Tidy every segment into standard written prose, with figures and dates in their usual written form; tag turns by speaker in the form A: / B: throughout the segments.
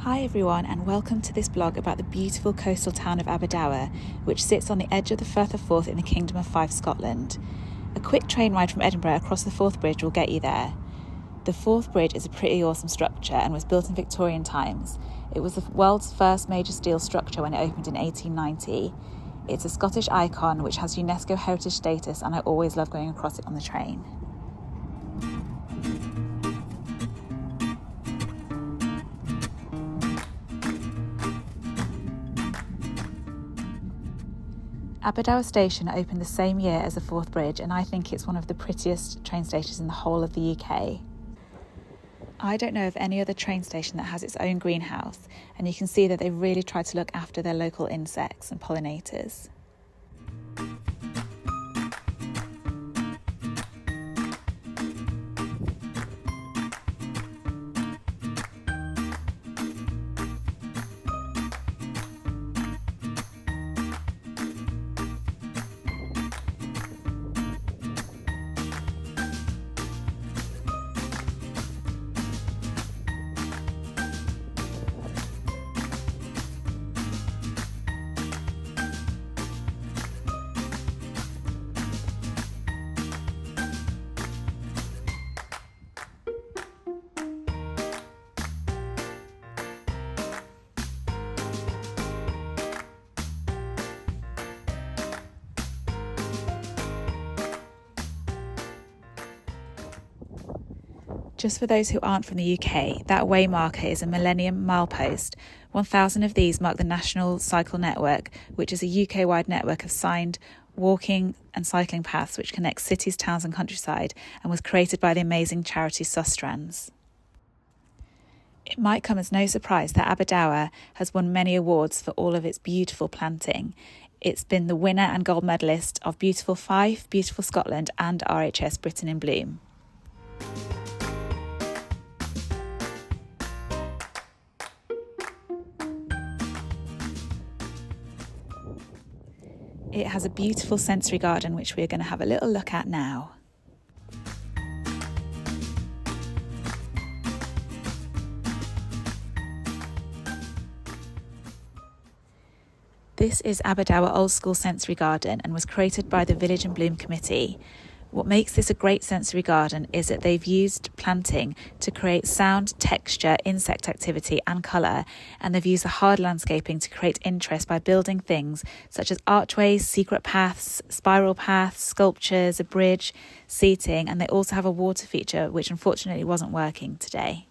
A: Hi everyone, and welcome to this blog about the beautiful coastal town of Aberdour, which sits on the edge of the Firth of Forth in the Kingdom of Fife, Scotland. A quick train ride from Edinburgh across the Forth Bridge will get you there. The Forth Bridge is a pretty awesome structure and was built in Victorian times. It was the world's first major steel structure when it opened in 1890. It's a Scottish icon which has UNESCO heritage status, and I always love going across it on the train. Aberdour station opened the same year as the Forth Bridge, and I think it's one of the prettiest train stations in the whole of the UK. I don't know of any other train station that has its own greenhouse, and you can see that they really try to look after their local insects and pollinators. Just for those who aren't from the UK, that way marker is a Millennium milepost. 1,000 of these mark the National Cycle Network, which is a UK-wide network of signed walking and cycling paths which connects cities, towns and countryside, and was created by the amazing charity Substack. It might come as no surprise that Aberdour has won many awards for all of its beautiful planting. It's been the winner and gold medalist of Beautiful Fife, Beautiful Scotland and RHS Britain in Bloom. It has a beautiful sensory garden which we're going to have a little look at now. This is Aberdour Old School Sensory Garden and was created by the Village in Bloom Committee. What makes this a great sensory garden is that they've used planting to create sound, texture, insect activity and colour, and they've used the hard landscaping to create interest by building things such as archways, secret paths, spiral paths, sculptures, a bridge, seating, and they also have a water feature which unfortunately wasn't working today.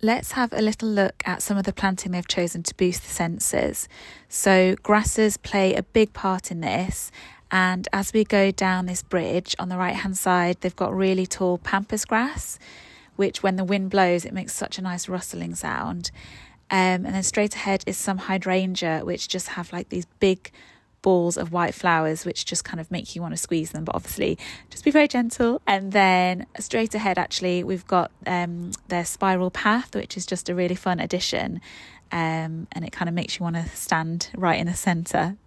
A: Let's have a little look at some of the planting they've chosen to boost the senses. So grasses play a big part in this, and as we go down this bridge on the right hand side, they've got really tall pampas grass, which when the wind blows it makes such a nice rustling sound. And then straight ahead is some hydrangea, which just have like these big balls of white flowers which just kind of make you want to squeeze them, but obviously just be very gentle. And then straight ahead, actually, we've got their spiral path, which is just a really fun addition, and it kind of makes you want to stand right in the centre.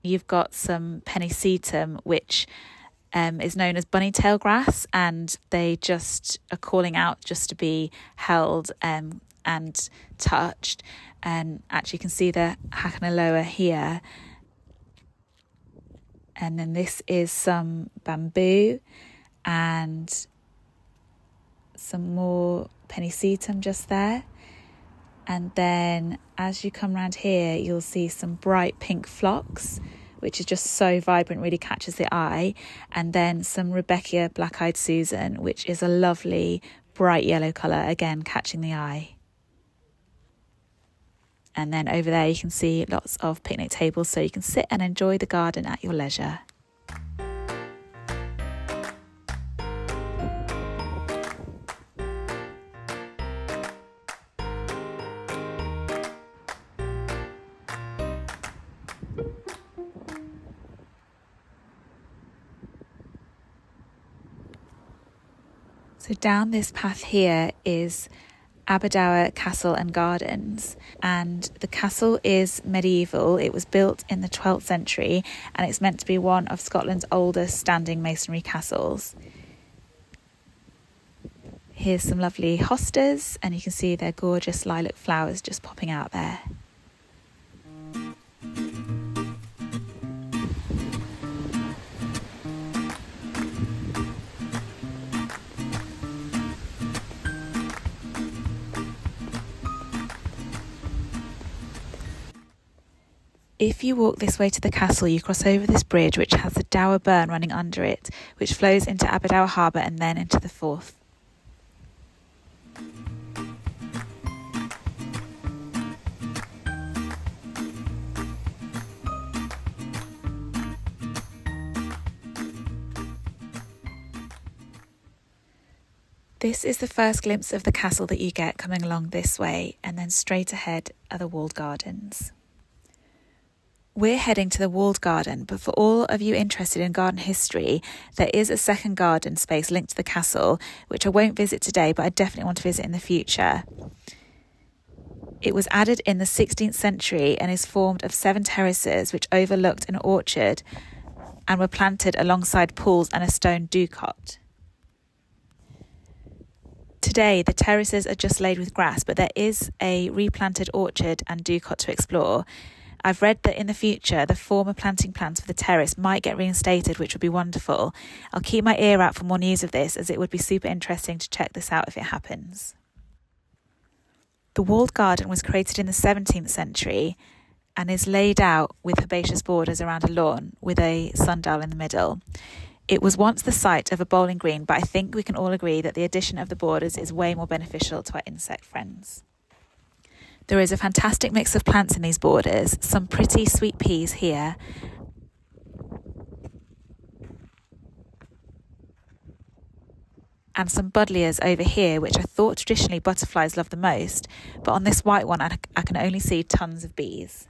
A: You've got some pennisetum, which is known as bunny tail grass, and they just are calling out just to be held and touched. And actually you can see the Hakanaloa here. And then this is some bamboo and some more pennisetum just there. And then as you come around here, you'll see some bright pink phlox, which is just so vibrant, really catches the eye. And then some Rebecca Black-Eyed Susan, which is a lovely bright yellow colour, again catching the eye. And then over there you can see lots of picnic tables, so you can sit and enjoy the garden at your leisure. So down this path here is Aberdour Castle and Gardens, and the castle is medieval. It was built in the 12th century and it's meant to be one of Scotland's oldest standing masonry castles. Here's some lovely hostas, and you can see their gorgeous lilac flowers just popping out there. If you walk this way to the castle, you cross over this bridge which has the Dower Burn running under it, which flows into Aberdour Harbour and then into the Forth. This is the first glimpse of the castle that you get coming along this way, and then straight ahead are the walled gardens. We're heading to the walled garden, but for all of you interested in garden history, there is a second garden space linked to the castle, which I won't visit today, but I definitely want to visit in the future. It was added in the 16th century and is formed of 7 terraces which overlooked an orchard and were planted alongside pools and a stone dewcot. Today, the terraces are just laid with grass, but there is a replanted orchard and dewcot to explore. I've read that in the future, the former planting plans for the terrace might get reinstated, which would be wonderful. I'll keep my ear out for more news of this, as it would be super interesting to check this out if it happens. The walled garden was created in the 17th century and is laid out with herbaceous borders around a lawn with a sundial in the middle. It was once the site of a bowling green, but I think we can all agree that the addition of the borders is way more beneficial to our insect friends. There is a fantastic mix of plants in these borders, some pretty sweet peas here, and some buddleias over here, which I thought traditionally butterflies love the most, but on this white one I can only see tons of bees.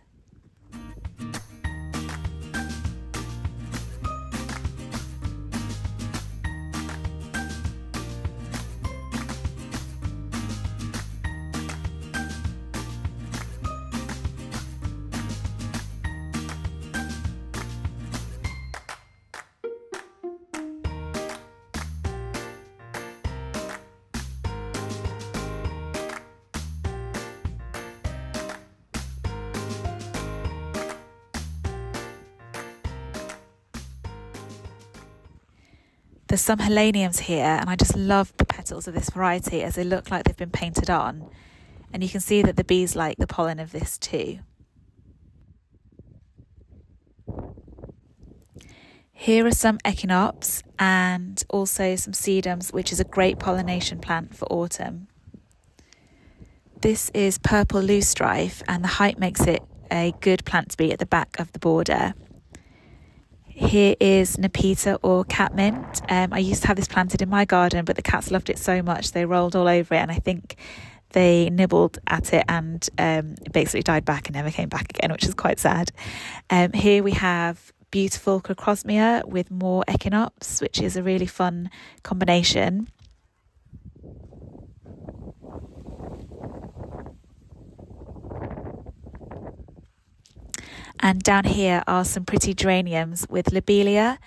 A: There's some heleniums here, and I just love the petals of this variety as they look like they've been painted on. And you can see that the bees like the pollen of this too. Here are some echinops and also some sedums, which is a great pollination plant for autumn. This is purple loosestrife, and the height makes it a good plant to be at the back of the border. Here is Nepeta or catmint. I used to have this planted in my garden, but the cats loved it so much they rolled all over it, and I think they nibbled at it and it basically died back and never came back again, which is quite sad. Here we have beautiful crocosmia with more echinops, which is a really fun combination. And down here are some pretty geraniums with lobelia,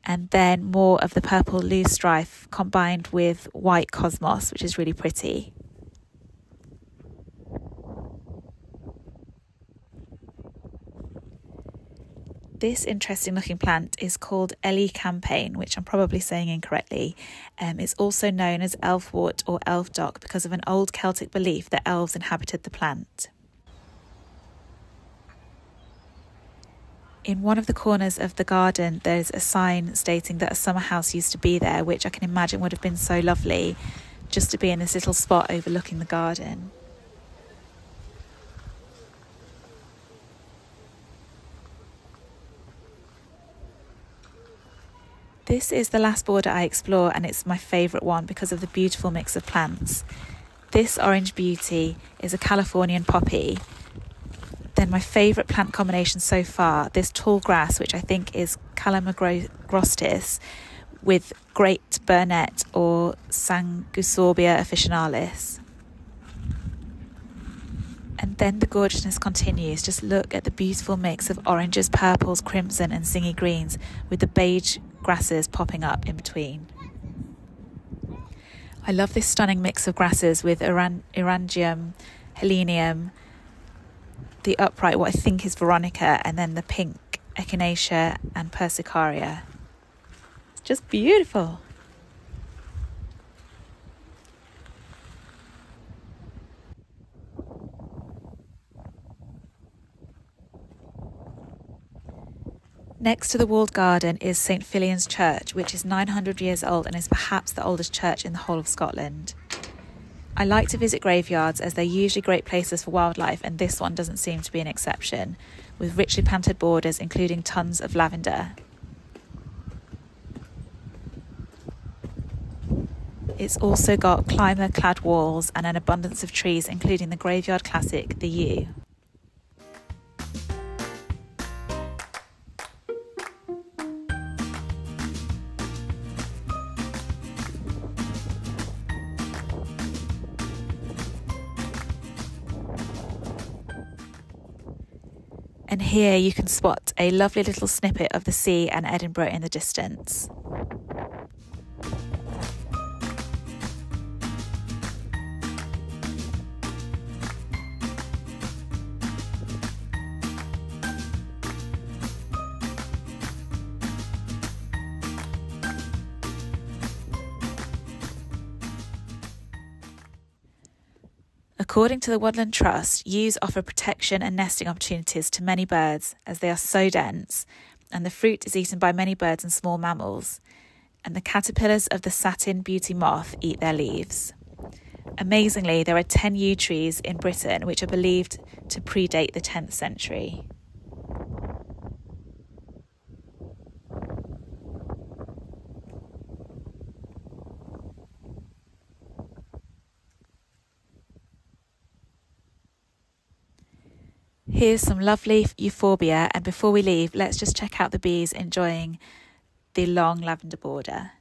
A: and then more of the purple loosestrife combined with white cosmos, which is really pretty. This interesting looking plant is called Ellie campaign, which I'm probably saying incorrectly. It's also known as elfwort or elfdock because of an old Celtic belief that elves inhabited the plant. In one of the corners of the garden, there's a sign stating that a summer house used to be there, which I can imagine would have been so lovely just to be in this little spot overlooking the garden. This is the last border I explore, and it's my favourite one because of the beautiful mix of plants. This orange beauty is a Californian poppy. Then my favourite plant combination so far, this tall grass, which I think is Calamagrostis, with great burnet or Sangusorbia officinalis. And then the gorgeousness continues. Just look at the beautiful mix of oranges, purples, crimson and singy greens with the beige grasses popping up in between. I love this stunning mix of grasses with Erangium, Helenium, the upright, what I think is Veronica, and then the pink Echinacea and Persicaria. It's just beautiful. Next to the walled garden is St Filian's Church, which is 900 years old and is perhaps the oldest church in the whole of Scotland. I like to visit graveyards as they're usually great places for wildlife, and this one doesn't seem to be an exception, with richly planted borders including tons of lavender. It's also got climber-clad walls and an abundance of trees, including the graveyard classic, the yew. And here you can spot a lovely little snippet of the sea and Edinburgh in the distance. According to the Woodland Trust, yews offer protection and nesting opportunities to many birds as they are so dense, and the fruit is eaten by many birds and small mammals, and the caterpillars of the satin beauty moth eat their leaves. Amazingly, there are 10 yew trees in Britain which are believed to predate the 10th century. Here's some lovely euphorbia, and before we leave, let's just check out the bees enjoying the long lavender border.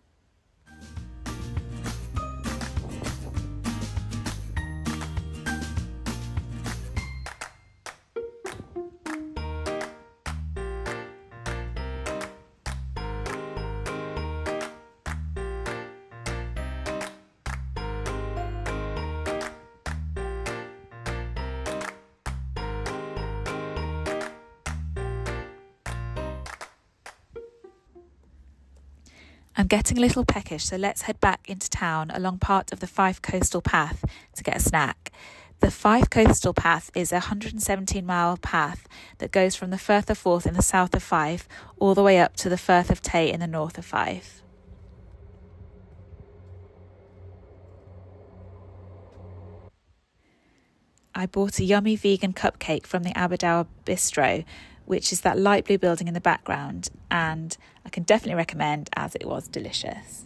A: I'm getting a little peckish, so let's head back into town along part of the Fife Coastal Path to get a snack. The Fife Coastal Path is a 117-mile path that goes from the Firth of Forth in the south of Fife all the way up to the Firth of Tay in the north of Fife. I bought a yummy vegan cupcake from the Aberdour bistro, which is that light blue building in the background, and I can definitely recommend as it was delicious.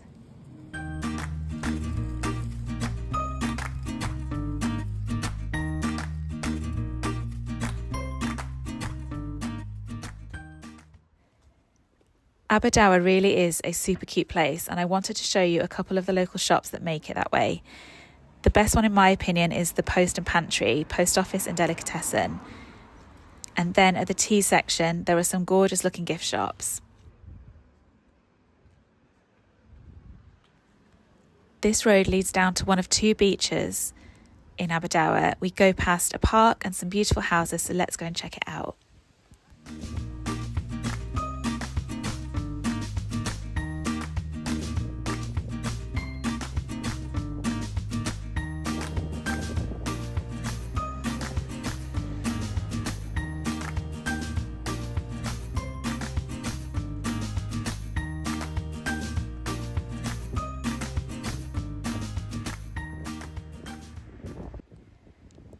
A: Aberdour really is a super cute place, and I wanted to show you a couple of the local shops that make it that way. The best one in my opinion is the Post and Pantry, Post Office and Delicatessen. And then at the tea section, there are some gorgeous looking gift shops. This road leads down to one of two beaches in Aberdour. We go past a park and some beautiful houses, so let's go and check it out.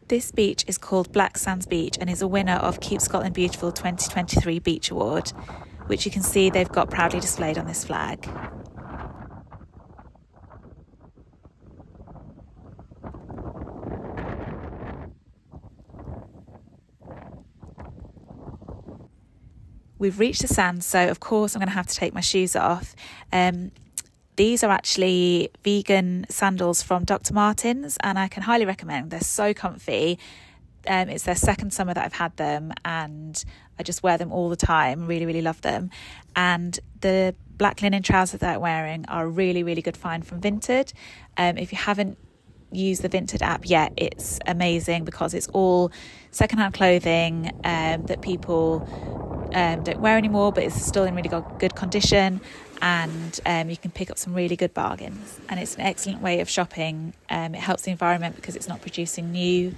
A: This beach is called Black Sands Beach and is a winner of Keep Scotland Beautiful 2023 Beach Award, which you can see they've got proudly displayed on this flag. We've reached the sands, so of course I'm going to have to take my shoes off. These are actually vegan sandals from Dr. Martens, and I can highly recommend. They're so comfy. It's their second summer that I've had them, and I just wear them all the time. Really, really love them. And the black linen trousers that I'm wearing are a really, really good find from Vinted. If you haven't used the Vinted app yet, it's amazing because it's all secondhand clothing that people don't wear anymore, but it's still in really good condition. And you can pick up some really good bargains, and it's an excellent way of shopping. It helps the environment because it's not producing new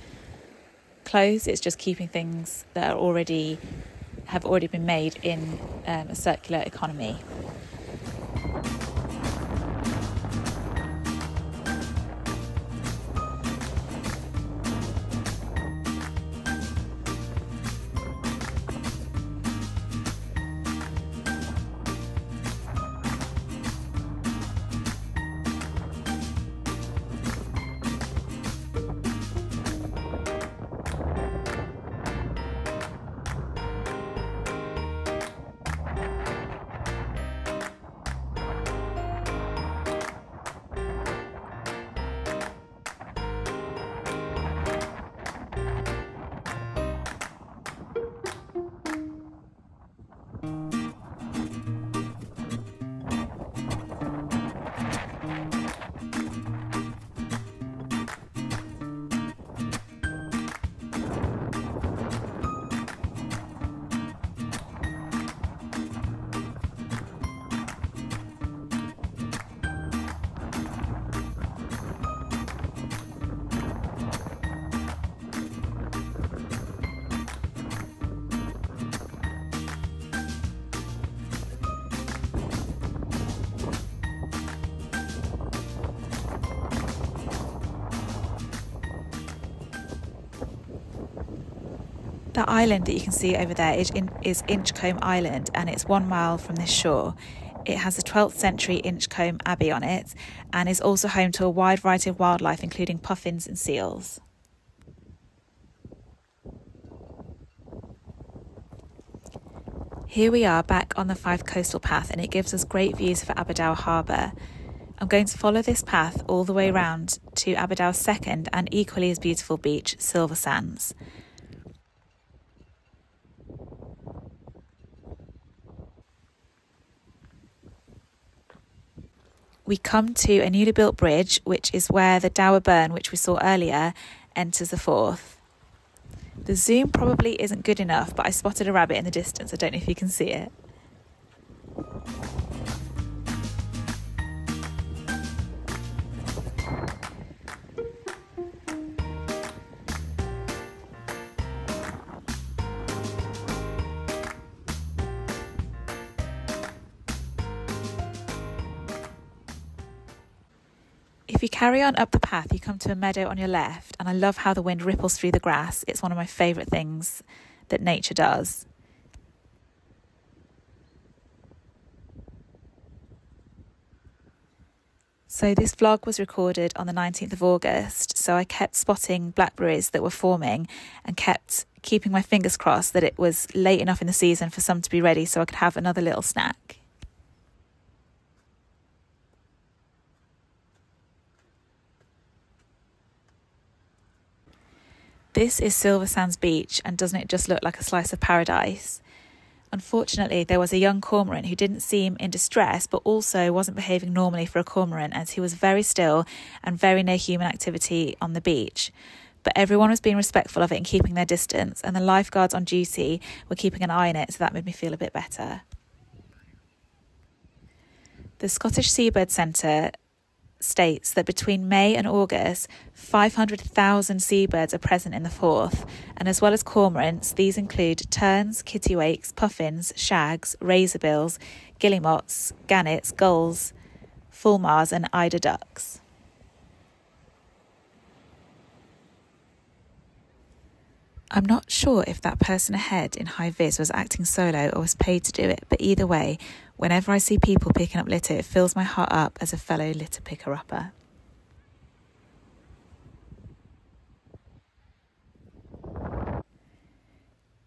A: clothes, it's just keeping things that have already been made in a circular economy. The island that you can see over there is Inchcombe Island, and it's 1 mile from this shore. It has a 12th century Inchcombe Abbey on it and is also home to a wide variety of wildlife, including puffins and seals. Here we are back on the Fife coastal path, and it gives us great views for Aberdour Harbour. I'm going to follow this path all the way round to Aberdour's second and equally as beautiful beach, Silver Sands. We come to a newly built bridge, which is where the Dower Burn, which we saw earlier, enters the Forth. The zoom probably isn't good enough, but I spotted a rabbit in the distance. I don't know if you can see it. If you carry on up the path, you come to a meadow on your left, and I love how the wind ripples through the grass. It's one of my favourite things that nature does. So this vlog was recorded on the 19th of August, so I kept spotting blackberries that were forming and kept keeping my fingers crossed that it was late enough in the season for some to be ready so I could have another little snack. This is Silver Sands Beach, and doesn't it just look like a slice of paradise? Unfortunately, there was a young cormorant who didn't seem in distress, but also wasn't behaving normally for a cormorant, as he was very still and very near human activity on the beach. But everyone was being respectful of it and keeping their distance, and the lifeguards on duty were keeping an eye on it, so that made me feel a bit better. The Scottish Seabird Centre states that between May and August, 500,000 seabirds are present in the Forth, and as well as cormorants, these include terns, kittiwakes, puffins, shags, razorbills, guillemots, gannets, gulls, fulmars and eider ducks. I'm not sure if that person ahead in high vis was acting solo or was paid to do it, but either way, whenever I see people picking up litter, it fills my heart up as a fellow litter picker-upper.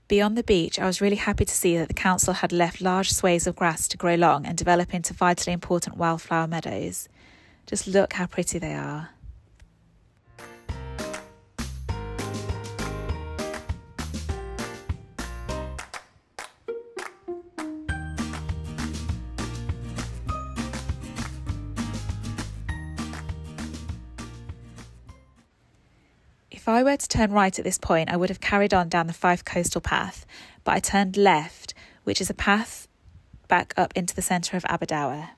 A: Beyond the beach, I was really happy to see that the council had left large swathes of grass to grow long and develop into vitally important wildflower meadows. Just look how pretty they are. If I were to turn right at this point, I would have carried on down the Fife coastal path, but I turned left, which is a path back up into the centre of Aberdour.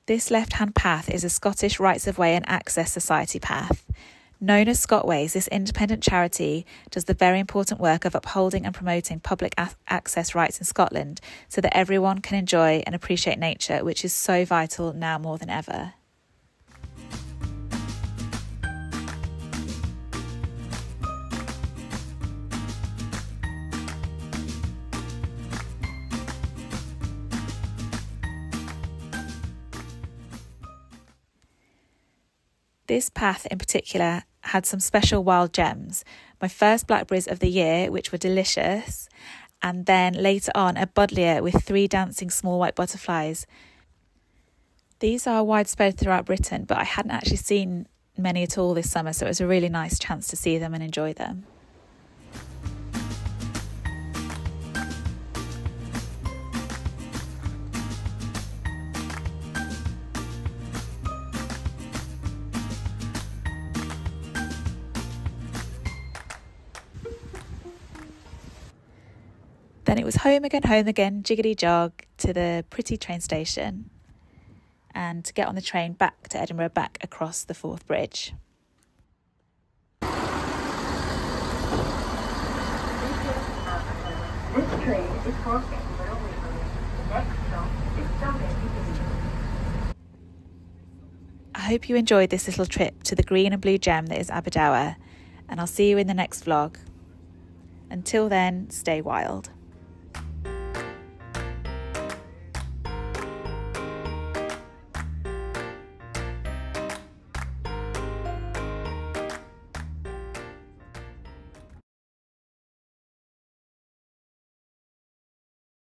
A: This left-hand path is a Scottish Rights of Way and Access Society path. Known as Scotways, this independent charity does the very important work of upholding and promoting public access rights in Scotland so that everyone can enjoy and appreciate nature, which is so vital now more than ever. This path in particular had some special wild gems. My first blackberries of the year, which were delicious, and then later on a buddleia with 3 dancing small white butterflies. These are widespread throughout Britain, but I hadn't actually seen many at all this summer, so it was a really nice chance to see them and enjoy them. Then it was home again, jiggity jog to the pretty train station and to get on the train back to Edinburgh, back across the Forth Bridge.
B: This train is for Edinburgh Waverley. The next stop is Dunedin.
A: I hope you enjoyed this little trip to the green and blue gem that is Aberdour, and I'll see you in the next vlog. Until then, stay wild.